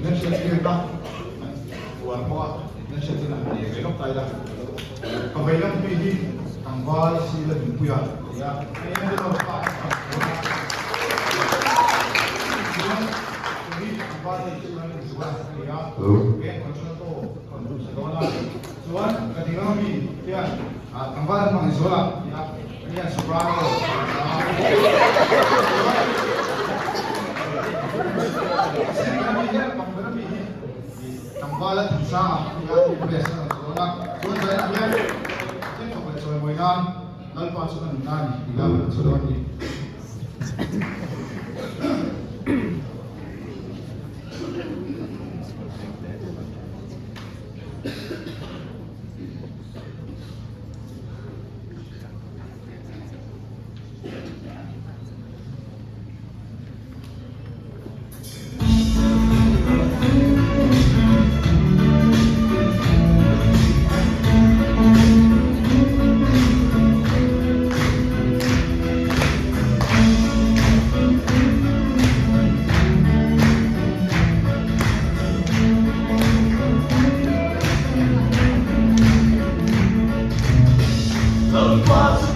nên sẽ đi ra buồn quá nên sẽ đi làm gì cái lúc tay ra còn vậy lắm thì đi thằng qua xí là mình quy hoạch thì à cái em nó phải Tuan, ketika kami, ya, tempat mengisola, ya, ini sobrano. Kami ya, kami tempat bisa, ya, biasa sola. Tuan saya ya, kita boleh soal mainan, lalu pasukan nani, tidak soal ini. Lepas